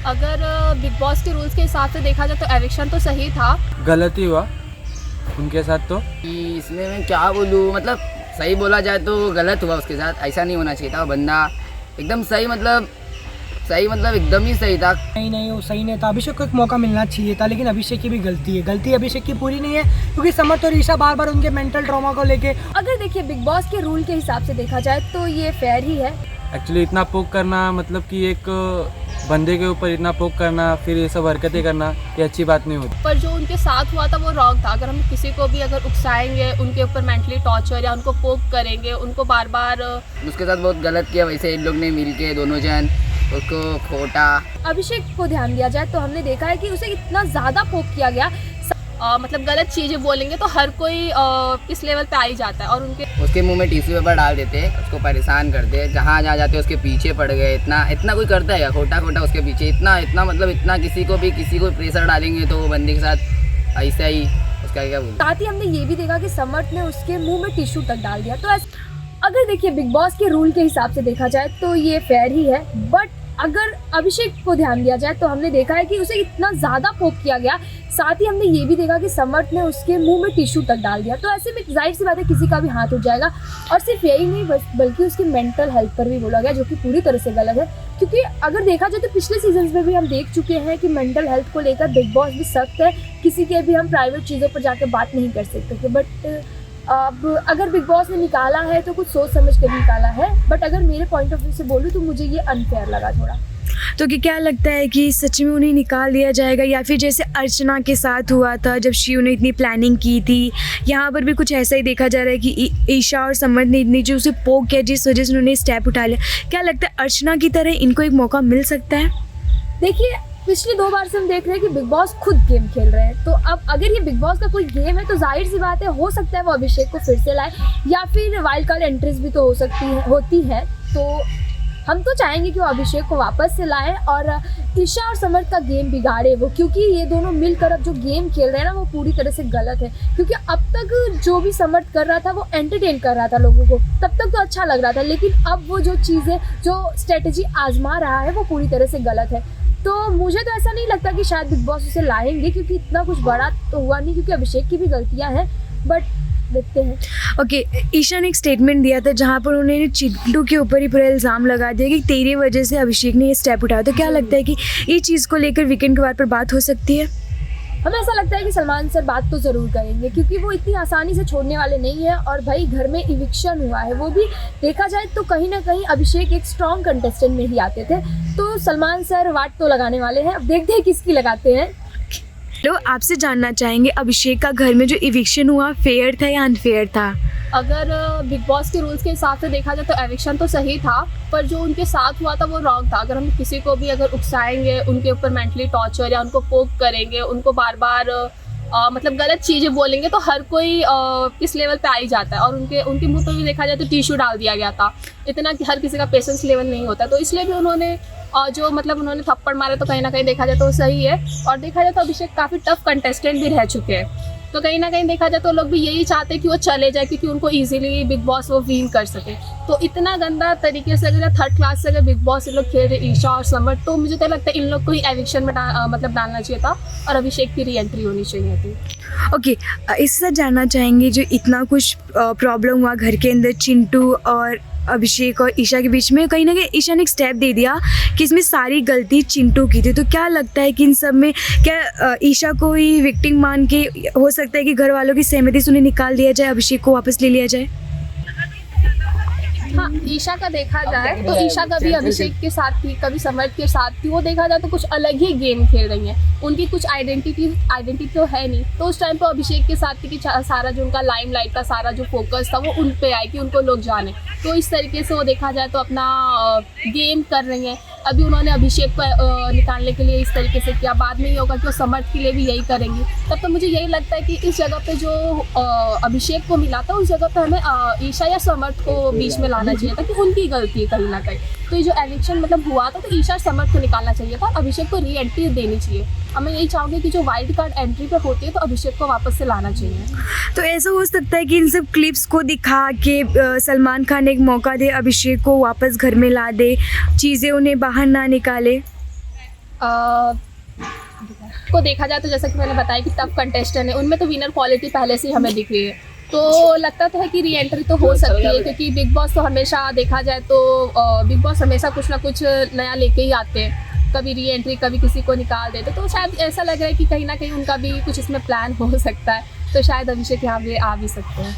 अगर big boss के rules के हिसाब से देखा जाए तो एविक्शन तो सही था। गलत ही हुआ उनके साथ तो। कि इसमें मैं क्या बोलूँ, मतलब सही बोला जाए तो गलत हुआ उसके साथ, ऐसा नहीं होना चाहिए था। वो बंदा एकदम सही मतलब एकदम ही सही था। नहीं, वो सही नहीं था। अभिषेक को एक मौका मिलना चाहिए था, लेकिन अभिषेक की भी गलती है। गलती अभिषेक की पूरी नहीं है, क्योंकि समर्थ और ईशा बार बार उनके मेंटल ट्रॉमा को लेके। अगर देखिए बिग बॉस के रूल के हिसाब से देखा जाए तो ये फेयर ही है। एक्चुअली इतना पोक करना, मतलब कि एक बंदे के ऊपर इतना पोक करना, फिर ये सब हरकतें करना, ये अच्छी बात नहीं होती। पर जो उनके साथ हुआ था वो रॉन्ग था। अगर हम किसी को भी अगर उकसाएंगे, उनके ऊपर मेंटली टॉर्चर या उनको पोक करेंगे, उनको बार बार, उसके साथ बहुत गलत किया। वैसे इन लोग ने मिल के दोनों जन उसको खोटा। अभिषेक को ध्यान दिया जाए तो हमने देखा है कि उसे इतना ज़्यादा पोक किया गया। मतलब गलत चीज़ें बोलेंगे तो हर कोई इस लेवल पे आ ही जाता है। और उसके मुंह में टिश्यू पेपर डाल देते, उसको परेशान करते, जहाँ जाते उसके पीछे पड़ गए। इतना कोई करता है खोटा उसके पीछे, इतना किसी को प्रेशर डालेंगे तो वो बंदे के साथ ऐसा ही उसका क्या बोलते। साथ ही हमने ये भी देखा कि समर्थ ने उसके मुंह में टिश्यू तक डाल दिया। तो अगर देखिए बिग बॉस के रूल के हिसाब से देखा जाए तो ये फेयर ही है। बट अगर अभिषेक को ध्यान दिया जाए तो हमने देखा है कि उसे इतना ज़्यादा पोक किया गया। साथ ही हमने ये भी देखा कि समर्थ ने उसके मुंह में टिश्यू तक डाल दिया। तो ऐसे में जाहिर सी बात है किसी का भी हाथ उठ जाएगा। और सिर्फ यही नहीं बल्कि उसकी मेंटल हेल्थ पर भी बोला गया, जो कि पूरी तरह से गलत है। क्योंकि अगर देखा जाए तो पिछले सीजन्स में भी हम देख चुके हैं कि मेंटल हेल्थ को लेकर बिग बॉस भी सख्त है। किसी के भी हम प्राइवेट चीज़ों पर जाकर बात नहीं कर सकते। बट अब अगर बिग बॉस ने निकाला है तो कुछ सोच समझ कर निकाला है। बट अगर मेरे पॉइंट ऑफ व्यू से बोलूँ तो मुझे ये अनफेयर लगा थोड़ा। तो क्या लगता है कि सच में उन्हें निकाल दिया जाएगा, या फिर जैसे अर्चना के साथ हुआ था जब शिव ने इतनी प्लानिंग की थी, यहाँ पर भी कुछ ऐसा ही देखा जा रहा है कि ईशा और समर्थ ने इतनी जो उसे पोक किया, जिस वजह से उन्होंने स्टेप उठा लिया। क्या लगता है अर्चना की तरह इनको एक मौका मिल सकता है? देखिए पिछली 2 बार से हम देख रहे हैं कि बिग बॉस खुद गेम खेल रहे हैं। तो अब अगर ये बिग बॉस का कोई गेम है तो जाहिर सी बात है, हो सकता है वो अभिषेक को फिर से लाए, या फिर वाइल्ड कार्ड एंट्रीज भी तो होती है। तो हम तो चाहेंगे कि वो अभिषेक को वापस से लाएं और ईशा और समर्थ का गेम बिगाड़े वो, क्योंकि ये दोनों मिलकर अब जो गेम खेल रहे हैं ना वो पूरी तरह से गलत है। क्योंकि अब तक जो भी समर्थ कर रहा था वो एंटरटेन कर रहा था लोगों को, तब तक तो अच्छा लग रहा था। लेकिन अब वो जो चीज़ें, जो स्ट्रेटजी आजमा रहा है वो पूरी तरह से गलत है। तो मुझे तो ऐसा नहीं लगता कि शायद बिग बॉस उसे लाएंगे, क्योंकि इतना कुछ बड़ा तो हुआ नहीं, क्योंकि अभिषेक की भी गलतियाँ हैं। बट देखते हैं। ओके, ईशा ने एक स्टेटमेंट दिया था जहाँ पर उन्होंने चिंटू के ऊपर ही पूरा इल्ज़ाम लगा दिया कि तेरी वजह से अभिषेक ने ये स्टेप उठाया। तो क्या लगता है कि ये चीज़ को लेकर वीकेंड के बाद पर बात हो सकती है? हमें ऐसा लगता है कि सलमान सर बात तो ज़रूर करेंगे, क्योंकि वो इतनी आसानी से छोड़ने वाले नहीं है। और भाई घर में इविक्शन हुआ है, वो भी देखा जाए तो कहीं ना कहीं अभिषेक एक स्ट्रॉन्ग कंटेस्टेंट में ही आते थे। तो सलमान सर वाट तो लगाने वाले हैं। अब देखते हैं किसकी लगाते हैं। तो आपसे जानना चाहेंगे, अभिषेक का घर में जो इविक्शन हुआ फेयर था या अनफेयर था? अगर बिग बॉस के रूल्स के हिसाब से देखा जाए तो एविक्शन तो सही था, पर जो उनके साथ हुआ था वो रॉन्ग था। अगर हम किसी को भी अगर उकसाएंगे, उनके ऊपर मेंटली टॉर्चर या उनको पोक करेंगे, उनको बार बार मतलब गलत चीज़ें बोलेंगे तो हर कोई इस लेवल पे आ ही जाता है। और उनके मुंह पर भी देखा जाए तो टिश्यू डाल दिया गया था। इतना कि हर किसी का पेशेंस लेवल नहीं होता। तो इसलिए भी उन्होंने उन्होंने थप्पड़ मारा, तो कहीं ना कहीं देखा जाए तो सही है। और देखा जाए तो अभिषेक काफ़ी टफ कंटेस्टेंट भी रह चुके हैं। तो कहीं ना कहीं देखा जाए तो लोग भी यही चाहते हैं कि वो चले जाए, क्योंकि उनको इजीली बिग बॉस वो विन कर सके। तो इतना गंदा तरीके से अगर थर्ड क्लास से अगर बिग बॉस इन लोग खेल रहे ईशा और समर्थ, तो मुझे तो लगता है इन लोग को ही एविक्शन में डालना चाहिए था और अभिषेक की री एंट्री होनी चाहिए थी। ओके, इससे जानना चाहेंगे जो इतना कुछ प्रॉब्लम हुआ घर के अंदर चिंटू और अभिषेक और ईशा के बीच में, कहीं ना कहीं ईशा ने एक स्टेप दे दिया कि इसमें सारी गलती चिंटू की थी। तो क्या लगता है कि इन सब में क्या ईशा को ही विक्टिम मान के हो सकता है कि घर वालों की सहमति से उन्हें निकाल दिया जाए, अभिषेक को वापस ले लिया जाए? हाँ, ईशा का देखा जाए तो ईशा कभी अभिषेक के साथ थी, कभी समर्थ के साथ थी। वो देखा जाए तो कुछ अलग ही गेम खेल रही हैं। उनकी कुछ आइडेंटिटी तो है नहीं। तो उस टाइम पर अभिषेक के साथ थी कि सारा जो उनका लाइमलाइट का सारा जो फोकस था वो उन पे आए कि उनको लोग जाने। तो इस तरीके से वो देखा जाए तो अपना गेम कर रही हैं। अभी उन्होंने अभिषेक को निकालने के लिए इस तरीके से किया, बाद में ये होगा कि वो समर्थ के लिए भी यही करेंगी। तब तो मुझे यही लगता है कि इस जगह पे जो अभिषेक को मिला था, उस जगह पे हमें ईशा या समर्थ को बीच में लाना चाहिए था, कि उनकी गलती है कहीं ना कहीं। तो ये जो एविक्शन मतलब हुआ था तो ईशा समर्थ को निकालना चाहिए था, अभिषेक को री एंट्री देनी चाहिए। अब मैं यही चाहूँगी कि जो वाइल्ड कार्ड एंट्री पे होती है तो अभिषेक को वापस से लाना चाहिए। तो ऐसा हो सकता है कि इन सब क्लिप्स को दिखा के सलमान खान एक मौका दे, अभिषेक को वापस घर में ला दे, चीज़ें उन्हें बाहर ना निकाले? को देखा जाए तो जैसा कि मैंने बताया कि टफ कंटेस्टेंट है, उनमें तो विनर क्वालिटी पहले से ही हमें दिख रही है, तो लगता तो है कि री एंट्री तो हो सकती है, क्योंकि बिग बॉस तो हमेशा देखा जाए तो बिग बॉस हमेशा कुछ ना कुछ नया लेके ही आते हैं, कभी री एंट्री कभी किसी को निकाल देते, तो शायद ऐसा लग रहा है कि कहीं ना कहीं उनका भी कुछ इसमें प्लान हो सकता है, तो शायद अभिषेक यहाँ पे आ भी सकते हैं।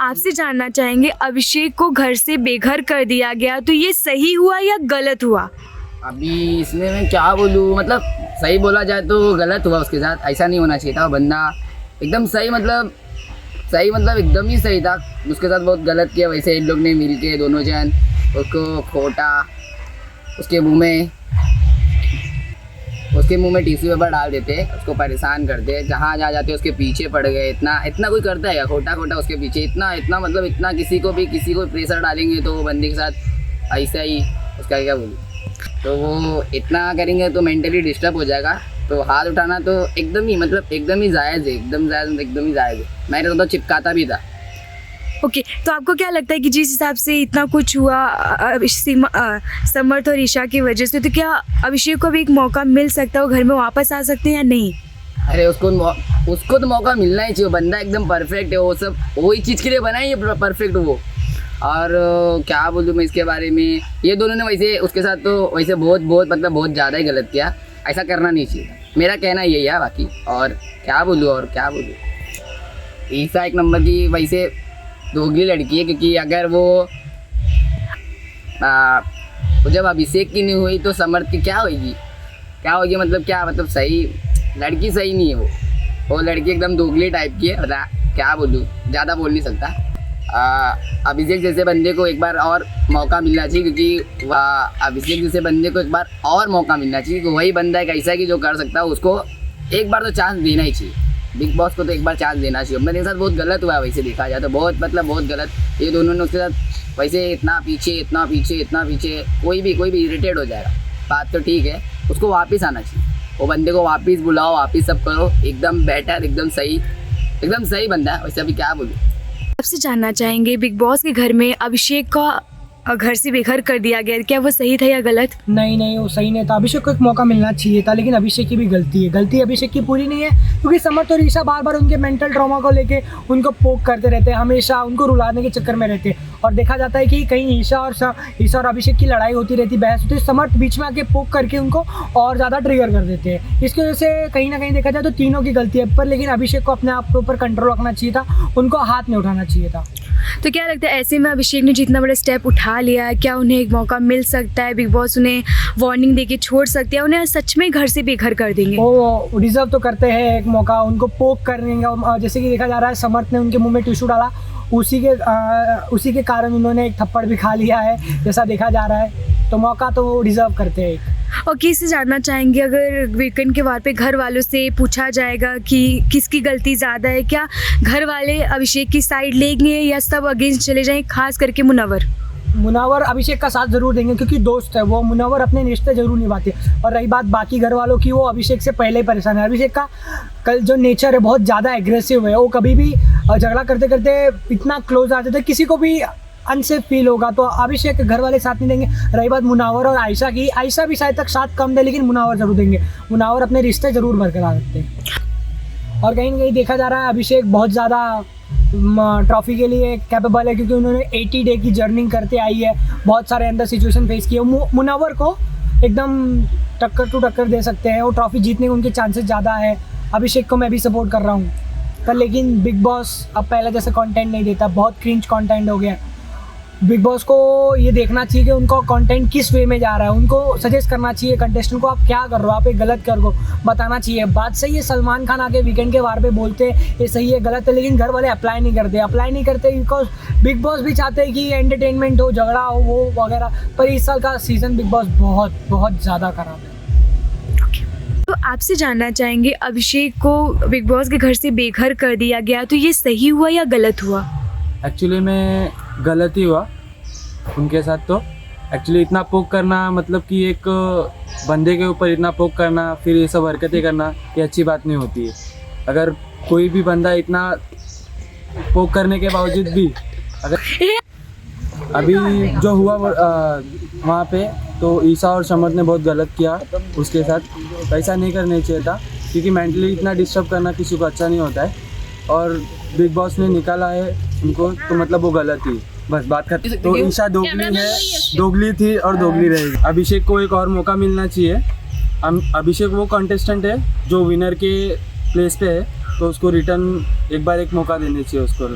आपसे जानना चाहेंगे, अभिषेक को घर से बेघर कर दिया गया, तो ये सही हुआ या गलत हुआ? अभी इसमें मैं क्या बोलूँ, मतलब सही बोला जाए तो गलत हुआ उसके साथ, ऐसा नहीं होना चाहिए था। वो बंदा एकदम सही मतलब एकदम ही सही था, उसके साथ बहुत गलत किया। वैसे इन लोग ने मिल के दोनों जन उसको खोटा, उसके मुंह में टिश्यू पेपर डाल देते, उसको परेशान करते, जहाँ जाते उसके पीछे पड़ गए। इतना कोई करता है या खोटा उसके पीछे इतना किसी को प्रेशर डालेंगे तो वो बंदे के साथ ऐसा ही, उसका क्या बोलूँ, तो वो इतना करेंगे तो मेंटली डिस्टर्ब हो जाएगा। तो हाथ उठाना तो एकदम ही जायज़ है, एकदम ही जायज़ है। मैंने तो चिपकाता भी था। ओके, तो आपको क्या लगता है कि जिस हिसाब से इतना कुछ हुआ समर्थ और ईशा की वजह से, तो क्या अभिषेक को भी एक मौका मिल सकता है, वो घर में वापस आ सकते हैं या नहीं? अरे उसको तो मौका मिलना ही चाहिए, बंदा एकदम परफेक्ट है, वो सब वही चीज़ के लिए बना है ये परफेक्ट वो। और क्या बोलूँ मैं इसके बारे में, ये दोनों ने वैसे उसके साथ तो वैसे बहुत ज़्यादा ही गलत किया, ऐसा करना नहीं चाहिए, मेरा कहना यही है। बाकी और क्या बोलूँ ईशा एक नंबर की वैसे दोगली लड़की है, क्योंकि अगर वो जब अभिषेक की नहीं हुई तो समर्थ की क्या होगी मतलब सही लड़की सही नहीं है वो लड़की एकदम दोगली टाइप की है। क्या बोलूँ, ज़्यादा बोल नहीं सकता। अभिषेक जैसे बंदे को एक बार और मौका मिलना चाहिए, क्योंकि वही बंदा एक ऐसा कि जो कर सकता है, उसको एक बार तो चांस देना ही चाहिए। बिग बॉस को तो एक बार चांस देना चाहिए। मेरे साथ बहुत गलत हुआ है, वैसे देखा जाए तो बहुत गलत। ये दोनों ने उसके साथ वैसे इतना पीछे कोई भी इरिटेट हो जाएगा। बात तो ठीक है, उसको वापस आना चाहिए, वो बंदे को वापस बुलाओ, वापस सब करो, एकदम बेटर, एकदम सही बंदा है। वैसे अभी क्या बोलूँ। आपसे जानना चाहेंगे, बिग बॉस के घर में अभिषेक का घर से बेघर कर दिया गया, क्या वो सही था या गलत? नहीं, वो सही नहीं था। अभिषेक को एक मौका मिलना चाहिए था, लेकिन अभिषेक की भी गलती है। अभिषेक की पूरी नहीं है, क्योंकि समर्थ और ईशा बार उनके मेंटल ट्रॉमा को लेके उनको पोक करते रहते हैं, हमेशा उनको रुलाने के चक्कर में रहते हैं। और देखा जाता है कि कहीं ईशा और अभिषेक की लड़ाई होती रहती, बहस होती है, समर्थ बीच में आके पोक करके उनको और ज़्यादा ट्रिगर कर देते हैं। इसकी वजह से कहीं ना कहीं देखा जाए तो तीनों की गलती है, पर लेकिन अभिषेक को अपने आप के ऊपर कंट्रोल रखना चाहिए था, उनको हाथ नहीं उठाना चाहिए था। तो क्या लगता है, ऐसे में अभिषेक ने जितना बड़ा स्टेप उठा लिया है, क्या उन्हें एक मौका मिल सकता है? बिग बॉस उन्हें वार्निंग देके छोड़ सकते हैं, उन्हें सच में घर से बेघर कर देंगे? वो डिजर्व तो करते हैं एक मौका, उनको पोक करने। जैसे कि देखा जा रहा है, समर्थ ने उनके मुंह में टिश्यू डाला, उसी के कारण उन्होंने एक थप्पड़ भी खा लिया है, जैसा देखा जा रहा है। तो मौका तो वो डिजर्व करते हैं। और किससे जानना चाहेंगे, अगर वीकेंड के वार पे घर वालों से पूछा जाएगा कि किसकी गलती ज़्यादा है, क्या घर वाले अभिषेक की साइड लेंगे या सब अगेंस्ट चले जाएं, खास करके मुनव्वर अभिषेक का साथ जरूर देंगे, क्योंकि दोस्त है वो। मुनव्वर अपने रिश्ते जरूर निभाते। और रही बात बाकी घर वालों की, वो अभिषेक से पहले ही परेशान है। अभिषेक का कल जो नेचर है बहुत ज़्यादा एग्रेसिव है, वो कभी भी झगड़ा करते करते इतना क्लोज आ जाते हैं, किसी को भी अनसेफ फील होगा तो अभिषेक के घर वाले साथ नहीं देंगे। रही बात मुनव्वर और आयशा की, आयशा भी शायद तक साथ कम दे, लेकिन मुनव्वर जरूर देंगे। मुनव्वर अपने रिश्ते जरूर बरकरार रखते हैं। और कहीं ना कहीं देखा जा रहा है, अभिषेक बहुत ज़्यादा ट्रॉफी के लिए कैपेबल है, क्योंकि उन्होंने 80 डे की जर्निंग करते आई है, बहुत सारे अंदर सिचुएशन फेस किए। मुनव्वर को एकदम टक्कर दे सकते हैं, वो ट्रॉफी जीतने के उनके चांसेस ज़्यादा है। अभिषेक को मैं भी सपोर्ट कर रहा हूँ, पर लेकिन बिग बॉस अब पहले जैसे कंटेंट नहीं देता, बहुत क्रिंज कंटेंट हो गया। बिग बॉस को ये देखना चाहिए कि उनका कंटेंट किस वे में जा रहा है, उनको सजेस्ट करना चाहिए कंटेस्टेंट को, आप क्या कर रहे हो, आप एक गलत कर रहे हो, बताना चाहिए। बात सही है, सलमान खान आके वीकेंड के वार पे बोलते ये सही है गलत है, लेकिन घर वाले अप्लाई नहीं करते बिकॉज बिग बॉस भी चाहते हैं कि एंटरटेनमेंट हो, झगड़ा हो, वो वगैरह। पर इस साल का सीज़न बिग बॉस बहुत ज़्यादा खराब है। तो आपसे जानना चाहेंगे, अभिषेक को बिग बॉस के घर से बेघर कर दिया गया, तो ये सही हुआ या गलत हुआ? एक्चुअली में गलत ही हुआ उनके साथ। तो एक्चुअली इतना पोक करना, मतलब कि एक बंदे के ऊपर इतना पोक करना, फिर ये सब हरकतें करना, ये अच्छी बात नहीं होती है। अगर कोई भी बंदा इतना पोक करने के बावजूद भी अगर अभी जो हुआ वहाँ पे तो ईशा और समर ने बहुत गलत किया उसके साथ। ऐसा नहीं करना चाहिए था क्योंकि मेंटली इतना डिस्टर्ब करना किसी को अच्छा नहीं होता है, और बिग बॉस ने निकाला है उनको तो मतलब वो गलत ही, बस बात खत्म। तो ईशा दोगली है, दोगली थी और दोगली रहेगी। अभिषेक को एक और मौका मिलना चाहिए। अभिषेक वो कंटेस्टेंट है जो विनर के प्लेस पे है, तो उसको रिटर्न एक बार एक मौका देना चाहिए उसको।